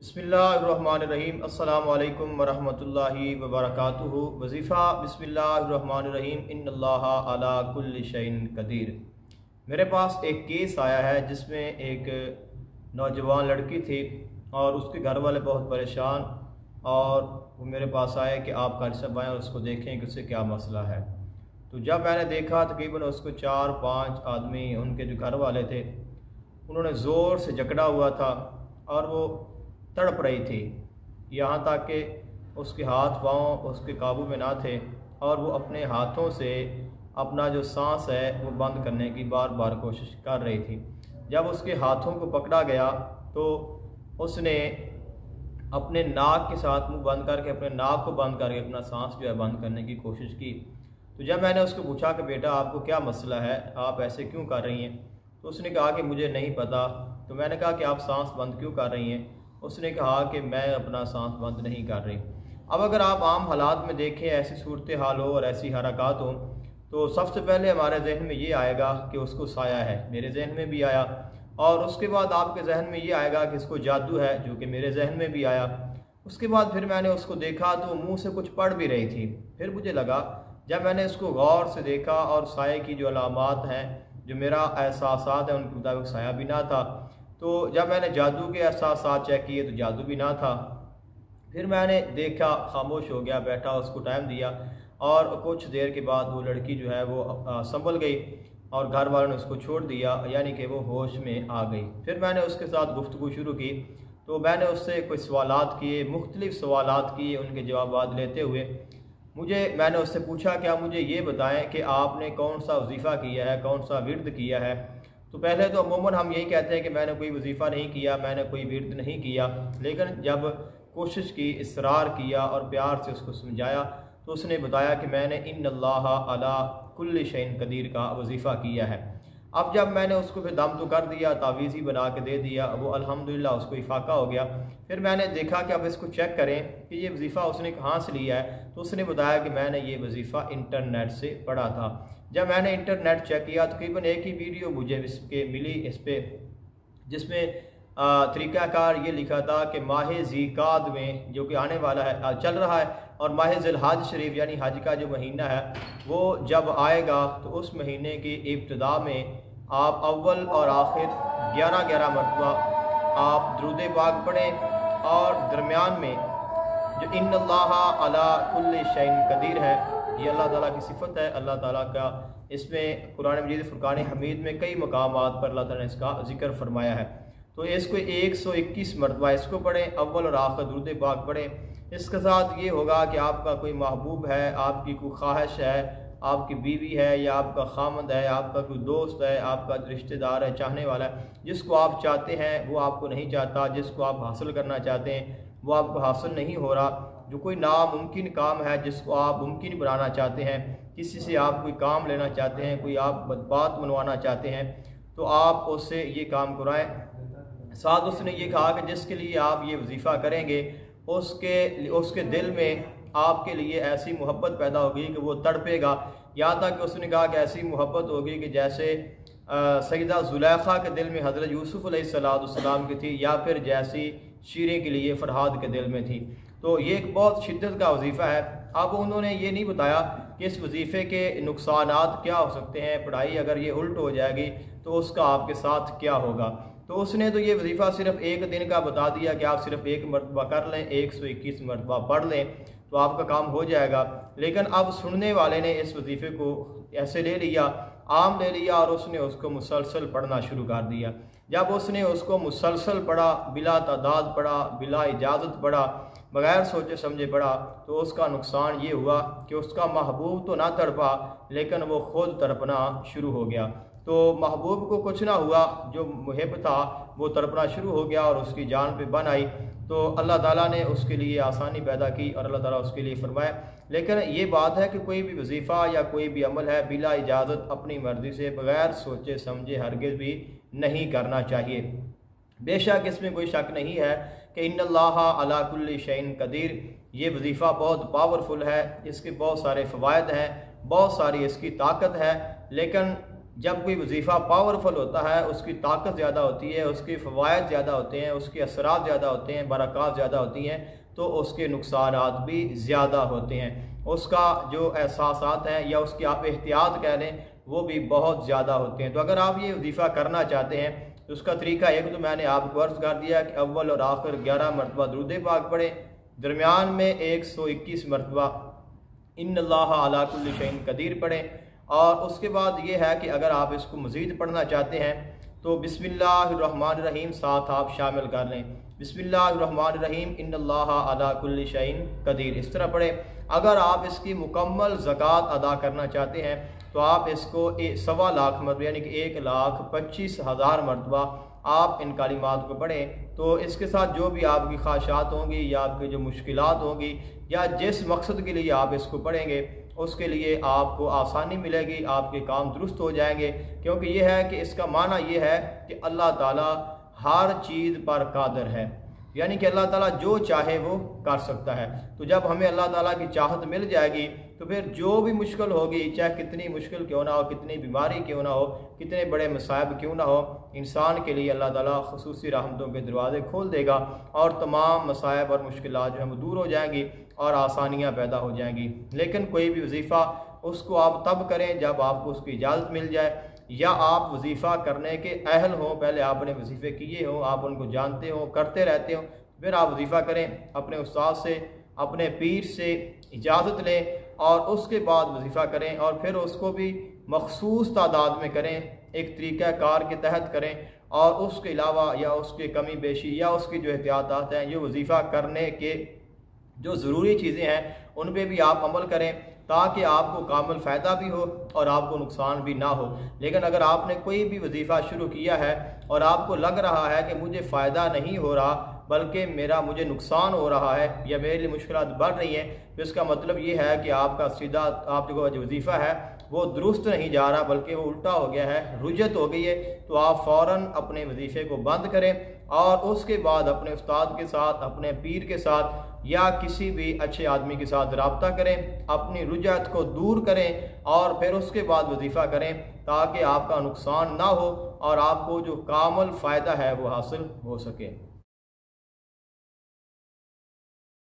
बिस्मिल्लाहिर्रहमानिर्रहीम। अस्सलामु अलैकुम वरहमतुल्लाहि वबरकातुहु। वजीफ़ा बिस्मिल्लाहिर्रहमानिर्रहीम। इन्नल्लाहा अला कुल्लि शैइन कदीर। मेरे पास एक केस आया है जिसमें एक नौजवान लड़की थी और उसके घर वाले बहुत परेशान, और वो मेरे पास आए कि आप कारी साहब आएँ और उसको देखें कि उससे क्या मसला है। तो जब मैंने देखा, तकरीबन उसको 4-5 आदमी, उनके जो घर वाले थे, उन्होंने ज़ोर से जकड़ा हुआ था और वो तड़प रही थी, यहाँ तक कि उसके हाथ पाँव उसके काबू में ना थे और वो अपने हाथों से अपना जो सांस है वो बंद करने की बार बार कोशिश कर रही थी। जब उसके हाथों को पकड़ा गया तो उसने अपने नाक के साथ मुंह बंद करके, अपने नाक को बंद करके अपना सांस जो है बंद करने की कोशिश की। तो जब मैंने उसको पूछा कि बेटा आपको क्या मसला है, आप ऐसे क्यों कर रही हैं, तो उसने कहा कि मुझे नहीं पता। तो मैंने कहा कि आप सांस बंद क्यों कर रही हैं? उसने कहा कि मैं अपना सांस बंद नहीं कर रही। अब अगर आप आम हालात में देखें, ऐसी सूरत हाल हो और ऐसी हरकत हो, तो सबसे पहले हमारे जहन में ये आएगा कि उसको साया है। मेरे जहन में भी आया, और उसके बाद आपके जहन में ये आएगा कि इसको जादू है, जो कि मेरे जहन में भी आया। उसके बाद फिर मैंने उसको देखा तो मुँह से कुछ पढ़ भी रही थी। फिर मुझे लगा, जब मैंने इसको गौर से देखा और साये की जो अलामात हैं, जो मेरा एहसासात है, उनके मुताबिक साया भी ना था। तो जब मैंने जादू के एहसासात चेक किए तो जादू भी ना था। फिर मैंने देखा, खामोश हो गया, बैठा, उसको टाइम दिया, और कुछ देर के बाद वो लड़की जो है वो संभल गई और घर वालों ने उसको छोड़ दिया, यानी कि वो होश में आ गई। फिर मैंने उसके साथ गुफ्तगू शुरू की, तो मैंने उससे कोई सवालात किए, मुख्तलिफ सवालात किए, उनके जवाब लेते हुए मैंने उससे पूछा, क्या मुझे ये बताएं कि आपने कौन सा वजीफ़ा किया है, कौन सा विर्द किया है। तो पहले तो अमूमन हम यही कहते हैं कि मैंने कोई वजीफ़ा नहीं किया, मैंने कोई विर्द नहीं किया। लेकिन जब कोशिश की, इसरार किया और प्यार से उसको समझाया, तो उसने बताया कि मैंने इन्नल्लाहा अला कुल्लि शैइन कदीर का वजीफ़ा किया है। अब जब मैंने उसको फिर दम तो कर दिया, तावीज़ ही बना के दे दिया, वो अल्हम्दुलिल्लाह उसको इफाका हो गया। फिर मैंने देखा कि अब इसको चेक करें कि ये वजीफ़ा उसने कहाँ से लिया है। तो उसने बताया कि मैंने ये वजीफ़ा इंटरनेट से पढ़ा था। जब मैंने इंटरनेट चेक किया, तकरीबन एक ही वीडियो मुझे इसके मिली इस पर, जिसमें तरीक़ाकार ये लिखा था कि माह ज़ीक़ाद में, जो कि आने वाला है, चल रहा है, और माह ज़िलहज शरीफ यानी हज का जो महीना है वो जब आएगा, तो उस महीने की इब्तिदा में आप अव्वल और आखिर 11-11 मरतबा आप दुरूद पाक पढ़ें, और दरमियान में जो इन्नल्लाहा अला कुल्लि शैइन कदीर है, ये अल्लाह ताला की सिफत है। अल्लाह ताला का इसमें कुरान मजीद फुरकान हमीद में कई मकामात पर अल्लाह ताला ने इसका जिक्र फरमाया है। तो इसको 121 मरतबा इसको पढ़ें, अव्वल और आखिर दुरूद पाक पढ़ें। इसके साथ ये होगा कि आपका कोई महबूब है, आपकी कोई ख्वाहिश है, आपकी बीवी है, या आपका खामद है, आपका कोई दोस्त है, आपका रिश्तेदार है, चाहने वाला है, जिसको आप चाहते हैं वो आपको नहीं चाहता, जिसको आप हासिल करना चाहते हैं वो आपको हासिल नहीं हो रहा, जो कोई नामुमकिन काम है जिसको आप मुमकिन बनाना चाहते हैं, किसी से आप कोई काम लेना चाहते हैं, कोई आप बात मनवाना चाहते हैं, तो आप उससे ये काम कराएं। साथ उसने ये कहा कि जिसके लिए आप ये वजीफ़ा करेंगे, उसके दिल में आपके लिए ऐसी मोहब्बत पैदा होगी कि वो तड़पेगा। यहाँ तक कि उसने कहा कि ऐसी मोहब्बत होगी कि जैसे सईदा ज़ुलैखा के दिल में हज़रत यूसुफ़ अलैहिस्सलाम की थी, या फिर जैसी शीरें के लिए फ़रहाद के दिल में थी। तो ये एक बहुत शिद्दत का वजीफ़ा है। अब उन्होंने ये नहीं बताया कि इस वजीफ़े के नुकसानात क्या हो सकते हैं, पढ़ाई अगर ये उल्ट हो जाएगी तो उसका आपके साथ क्या होगा। तो उसने तो ये वजीफ़ा सिर्फ एक दिन का बता दिया कि आप सिर्फ एक मरतबा कर लें, 121 मरतबा पढ़ लें तो आपका काम हो जाएगा। लेकिन अब सुनने वाले ने इस वजीफ़े को ऐसे ले लिया, आम ले लिया, और उसने उसको मुसलसल पढ़ना शुरू कर दिया। जब उसने उसको मुसलसल पढ़ा, बिला तादाद पढ़ा, बिला इजाज़त पढ़ा, बग़ैर सोचे समझे पढ़ा, तो उसका नुकसान ये हुआ कि उसका महबूब तो ना तड़पा, लेकिन वो ख़ुद तड़पना शुरू हो गया। तो महबूब को कुछ ना हुआ, जो मुहिब था वो तड़पना शुरू हो गया और उसकी जान पे बन आई। तो अल्लाह ताला ने उसके लिए आसानी पैदा की और अल्लाह ताला उसके लिए फरमाया। लेकिन ये बात है कि कोई भी वजीफ़ा या कोई भी अमल है, बिला इजाज़त अपनी मर्ज़ी से बग़ैर सोचे समझे हरगिज़ भी नहीं करना चाहिए। बेशक इसमें कोई शक नहीं है कि इन्नल्लाहा अला कुल्लि शैइन कदीर, ये वजीफ़ा बहुत पावरफुल है, इसके बहुत सारे फ़वायद हैं, बहुत सारी इसकी ताकत है। लेकिन जब कोई वजीफ़ा पावरफुल होता है, उसकी ताकत ज़्यादा होती है, उसके फ़वाइद ज़्यादा होते हैं, उसके असरात ज़्यादा होते हैं, बरक़ात ज़्यादा होती हैं, तो उसके नुकसानात भी ज़्यादा होते हैं। उसका जो एहसासात हैं या उसकी आप एहतियात कह लें, वो भी बहुत ज़्यादा होते हैं। तो अगर आप ये वजीफ़ा करना चाहते हैं तो उसका तरीका एक तो मैंने आपको अर्ज़ कर दिया कि अव्वल और आखिर 11 मरतबा दुरूद पाक पढ़ें, दरमियान में 121 मरतबा इन्नल्लाह अला कुल्लि शैइन कदीर पढ़ें, और उसके बाद ये है कि अगर आप इसको मज़ीद पढ़ना चाहते हैं तो बिस्मिल्लाहिर्रहमानिर्रहीम साथ आप शामिल कर लें, बिस्मिल्लाहिर्रहमानिर्रहीम इन्नल्लाह अला कुल्लि शैइन कदीर, इस तरह पढ़ें। अगर आप इसकी मुकम्मल ज़कात अदा करना चाहते हैं तो आप इसको 1.25 लाख मरतबा यानी कि 1,25,000 मरतबा आप इन कालिमात को पढ़ें। तो इसके साथ जो भी आपकी ख्वाहिशात होंगी या आपकी जो मुश्किलात होंगी या जिस मकसद के लिए आप इसको पढ़ेंगे उसके लिए आपको आसानी मिलेगी, आपके काम दुरुस्त हो जाएंगे। क्योंकि ये है कि इसका माना ये है कि अल्लाह ताला हर चीज़ पर कादिर है, यानी कि अल्लाह ताला जो चाहे वो कर सकता है। तो जब हमें अल्लाह ताला की चाहत मिल जाएगी तो फिर जो भी मुश्किल होगी, चाहे कितनी मुश्किल क्यों ना हो, कितनी बीमारी क्यों ना हो, कितने बड़े मसाइब क्यों ना हो, इंसान के लिए अल्लाह ताला खुसूसी रहमतों के दरवाज़े खोल देगा और तमाम मसाइब और मुश्किलात जो हैं वो दूर हो जाएंगी और आसानियाँ पैदा हो जाएंगी। लेकिन कोई भी वजीफ़ा उसको आप तब करें जब आपको उसकी इजाज़त मिल जाए, या आप वजीफ़ा करने के अहल हों, पहले आपने वजीफ़े किए हों, आप उनको जानते हों, करते रहते हो, फिर आप वजीफ़ा करें। अपने उस्ताद से, अपने पीर से इजाज़त लें और उसके बाद वजीफ़ा करें, और फिर उसको भी मखसूस तादाद में करें, एक तरीक़ा कार के तहत करें। और उसके अलावा या उसकी कमी बेशी या उसकी जो एहतियात हैं, ये वजीफ़ा करने के जो ज़रूरी चीज़ें हैं उन पर भी आप अमल करें, ताकि आपको कामिल फ़ायदा भी हो और आपको नुकसान भी ना हो। लेकिन अगर आपने कोई भी वजीफ़ा शुरू किया है और आपको लग रहा है कि मुझे फ़ायदा नहीं हो रहा बल्कि मुझे नुकसान हो रहा है या मेरे लिए मुश्किलात बढ़ रही हैं, तो इसका मतलब ये है कि आपका सीधा आप जो वजीफ़ा है वो दुरुस्त नहीं जा रहा बल्कि वो उल्टा हो गया है, रुजत हो गई है। तो आप फ़ौरन अपने वजीफ़े को बंद करें और उसके बाद अपने उस्ताद के साथ, अपने पीर के साथ या किसी भी अच्छे आदमी के साथ रब्ता करें, अपनी रुजत को दूर करें और फिर उसके बाद वजीफ़ा करें, ताकि आपका नुकसान ना हो और आपको जो कामिल फ़ायदा है वो हासिल हो सके।